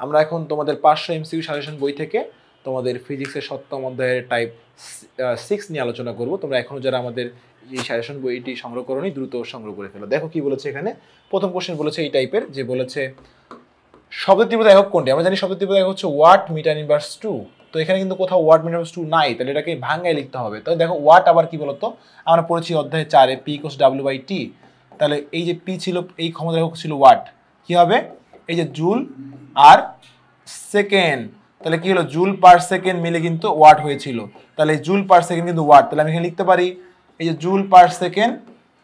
আমরা এখন তোমাদের 500 এমসিকিউ সাজেশন বই থেকে তোমাদের ফিজিক্সের 7ম অধ্যায়ের টাইপ 6 নিয়ে আলোচনা করব। তোমরা এখনো যারা আমাদের এই সাজেশন বইটি সংগ্রহ করোনি দ্রুত সংগ্রহ করে ফেলো। দেখো কি বলেছে এখানে। প্রথম কোশ্চেন বলেছে এই টাইপের, যে বলেছে শব্দের তীব্রতা একক কোনটি? আমরা জানি শব্দের তীব্রতা একক হচ্ছে ওয়াট মিটার ইনভার্স 2। তো এখানে কিন্তু কোথাও ওয়াট মিটার ইনভার্স 2 নাই, তাহলে এটাকে ভাঙায় লিখতে হবে। তাহলে দেখো ওয়াট আবার কি বলতো, আমরা পড়েছি অধ্যায় 4 এ P = W/T। তাহলে এই যে P ছিল, এই ক্ষমতা একক ছিল ওয়াট, কি হবে এই যে জুল আর সেকেন্ড, তাহলে কি হলো জুল পার সেকেন্ড মিলে কিন্তু ওয়াট হয়েছিল। তাহলে জুল পার সেকেন্ড কিন্তু ওয়াট, তাহলে আমি এখানে লিখতে পারি এই যে জুল পার সেকেন্ড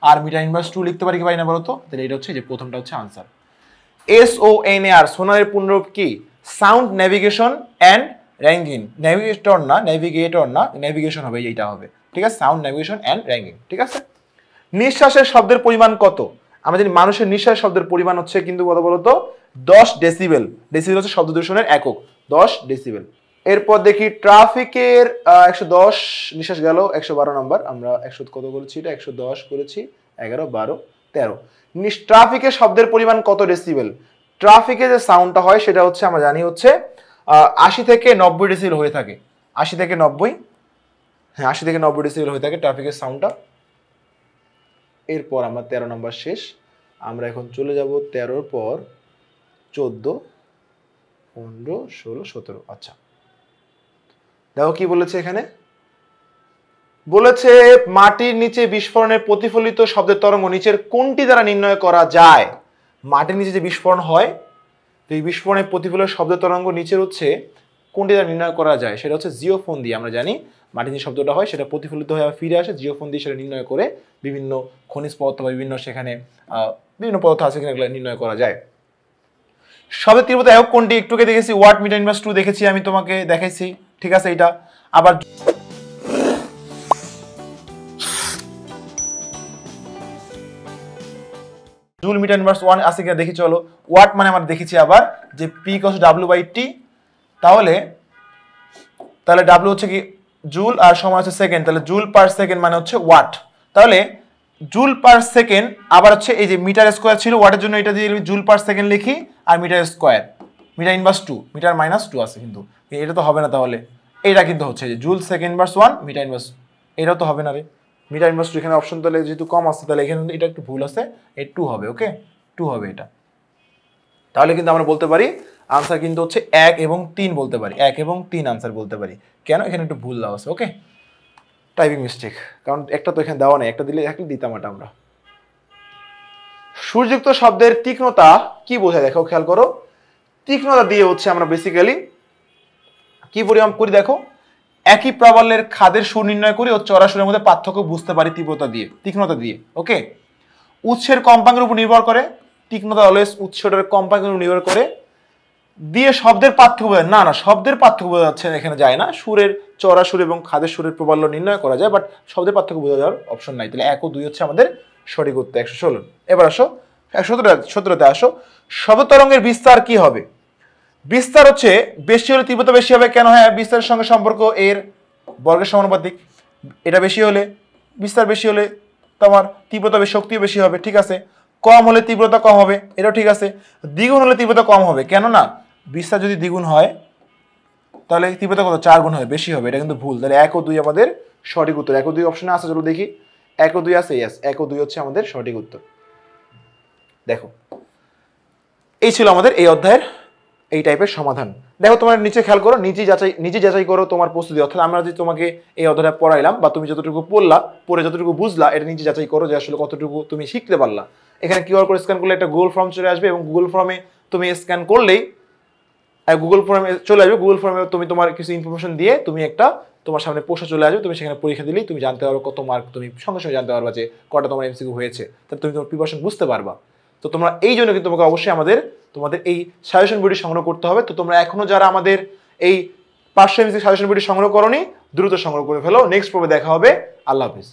আর মিটার ইনভার্স 2 লিখতে পারি কি পারি না বলো তো? তাহলে এটা হচ্ছে যে প্রথমটা হচ্ছে আনসার। SONAR সোনারের পূর্ণরূপ কি? Sound navigation and ranking. Navigator না, নেভিগেশন হবে, এইটা হবে, ঠিক আছে? সাউন্ড নেভিগেশন অ্যান্ড র্যাঙ্কিং, ঠিক আছে? নিঃশ্বাসের শব্দের পরিমাণ কত? আমরা জানি মানুষের নিঃশ্বাস শব্দের পরিমাণ হচ্ছে কিন্তু কত বলতো? 10 ডেসিবেল। ডেসিবেল হচ্ছে শব্দ দূষণের একক, 10 ডেসিবেল। এরপর দেখি ট্রাফিকের 110 নিঃশ্বাস গেল 112 নম্বর। আমরা 100 কত করেছি? এটা 110 করেছি, 11 12 13। ট্রাফিকের শব্দের পরিমাণ কত ডেসিবেল? ট্রাফিকে যে সাউন্ডটা হয় সেটা হচ্ছে আমরা জানি হচ্ছে 80 থেকে 90 ডেসিবেল হয়ে থাকে। 80 থেকে 90, হ্যাঁ 80 থেকে 90 ডেসিবেল হয়ে থাকে ট্রাফিকের সাউন্ডটা। এরপর আমরা 13 নম্বর শেষ। আমরা এখন চলে যাব 13 পর 14 15 16 17। আচ্ছা দেখো কি বলেছে এখানে। বলেছে মাটির নিচে বিস্ফোরণের প্রতিফলিত শব্দের তরঙ্গ নিচের কোনটি দ্বারা নির্ণয় করা যায়? মাটির নিচে যে বিস্ফোরণ হয়, এই বিস্ফোরণের প্রতিফলিত শব্দের তরঙ্গ নিচের হচ্ছে কোনটি দ্বারা নির্ণয় করা যায়? সেটা হচ্ছে জিওফোন দিয়ে। আমরা জানি মাটির যে শব্দটা হয় সেটা প্রতিফলিত হয়ে ফিরে আসে, জিওফোন দিয়ে সেটা নির্ণয় করে বিভিন্ন খনিজ পদার্থ বা বিভিন্ন সেখানে বিভিন্ন পদার্থ আছে সেখানে নির্ণয় করা যায়। শব্দের তীব্রতা একক কোনটি? একটুকে দেখেছি ওয়াট মিটার ইনভার্স 2 দেখেছি, আমি তোমাকে দেখাইছি, ঠিক আছে? এটা আবার জুল মিটার ইনভার্স 1 আছে কিনা দেখি চলো। ওয়াট মানে আমরা দেখেছি আবার যে P = W/T, তাহলে W হচ্ছে কি জুল আর সময় হচ্ছে সেকেন্ড, তাহলে জুল পার সেকেন্ড মানে হচ্ছে ওয়াট। তাহলে জুল পার সেকেন্ড আবার হচ্ছে এই যে মিটার স্কোয়ার ছিল ওয়াটের জন্য, এটা দিয়ে জুল পার সেকেন্ড লিখি আর metre square, metre inverse 2, metre minus 2 আছে কিন্তু এটা তো হবে না। তাহলে এটা কিন্তু হচ্ছে যে joule second inverse 1 meter inverse, এটাও তো হবে না রে, মিটার ইনভার্স 2 এখানে অপশন তাহলে যেহেতু কম আসছে তাহলে এখানে এটা একটু ভুল আছে, এই 2 হবে, ওকে 2 হবে এটা। তাহলে কিন্তু আমরা বলতে পারি আনসার কিন্তু হচ্ছে 1 এবং 3 বলতে পারি, 1 এবং 3 আনসার বলতে পারি। কেন? এখানে একটু ভুল দেওয়া আছে, ওকে টাইপিং মিস্টেক, কারণ একটা তো এখানে দেওয়া নেই, একটা দিলে একটা দিতাম এটা আমরা। সুরযুক্ত শব্দের তীক্ষ্ণতা কি বোঝায়? দেখো খেয়াল করো, তীক্ষ্ণতা দিয়ে হচ্ছে আমরা বেসিক্যালি কি পরিমাপ করি? দেখো একই প্রাবল্যের খাদের সুর নির্ণয় করি ও চড়া সুরের মধ্যে পার্থক্য বুঝতে পারি তীব্রতা দিয়ে, তীক্ষ্ণতা দিয়ে, ওকে? উৎসের কম্পাঙ্কের উপর নির্ভর করে, তীক্ষ্ণতা অলওয়েজ উৎসটার কম্পাঙ্কের উপর নির্ভর করে। দিয়ে শব্দের পার্থক্য বোঝা, না না শব্দের পার্থক্য বোঝা যাচ্ছে এখানে যায় না, সুরের চড়া সুর এবং খাদের সুরের প্রাবল্য নির্ণয় করা যায়, বাট শব্দের পার্থক্য বোঝা যাওয়ার অপশন নাই। তাহলে 1 ও 2 হচ্ছে আমাদের সঠিক উত্তর। 116। এবার আসো 117তে আসো। শব্দ তরঙ্গের বিস্তার কি হবে? বিস্তার হচ্ছে বেশি হলে তীব্রতা বেশি হবে। কেন? হ্যাঁ বিস্তারের সঙ্গে সম্পর্ক এর বর্গের সমানুপাতিক। এটা বেশি হলে, বিস্তার বেশি হলে তোমার তীব্রতা বেশি, শক্তিও বেশি হবে, ঠিক আছে? কম হলে তীব্রতা কম হবে, এটাও ঠিক আছে। দ্বিগুণ হলে তীব্রতা কম হবে, কেন না বিস্তার যদি দ্বিগুণ হয় তাহলে তীব্রতা কত? 4 গুণ হয়, বেশি হবে, এটা কিন্তু ভুল। তাহলে 1 ও 2 আমাদের সঠিক উত্তর। 1 ও 2 অপশনে আছে, চলো দেখি 1 ও 2 আছে, ইয়েস 1 ও 2 হচ্ছে আমাদের সঠিক উত্তর। দেখো এই ছিল আমাদের এই অধ্যায়ের এই টাইপের সমাধান। দেখো তোমার নিচে খেয়াল করো, নিজে যাচাই করো তোমার প্রস্তুতি। অর্থাৎ আমরা যে তোমাকে এই অধ্যায়টা পড়াইলাম বা তুমি যতটুকু পড়লা, পড়ে যতটুকু বুঝলা, এটা নিজে যাচাই করো যে আসলে কতটুকু তুমি শিখতে পারলা। এখানে কিউআর কোড স্ক্যান করলে একটা গুগল ফর্ম চলে আসবে এবং গুগল ফর্মে তুমি স্ক্যান করলেই গুগল ফর্মে চলে আসবে। গুগল ফর্মে তুমি তোমার কিছু ইনফরমেশন দিয়ে তুমি একটা তোমার সামনে প্রশ্ন চলে আসবে, তুমি সেখানে পরীক্ষা দিলেই তুমি জানতে পারো কত মার্ক, তুমি সঙ্গে সঙ্গে জানতে পারবা যে কটা তোমার এমসিকিউ হয়েছে, তাহলে তুমি তোমার প্রিপারেশন বুঝতে পারবা। তো তোমরা এই জন্য কিন্তু তোমাকে অবশ্যই তোমাদের এই সাজেশন বইটি সংগ্রহ করতে হবে। তো তোমরা এখনো যারা আমাদের এই 500 এমসিকিউ সাজেশন বইটি সংগ্রহ করোনি দ্রুত সংগ্রহ করে ফেলো। নেক্সট পর্বে দেখা হবে। আল্লাহ হাফিজ।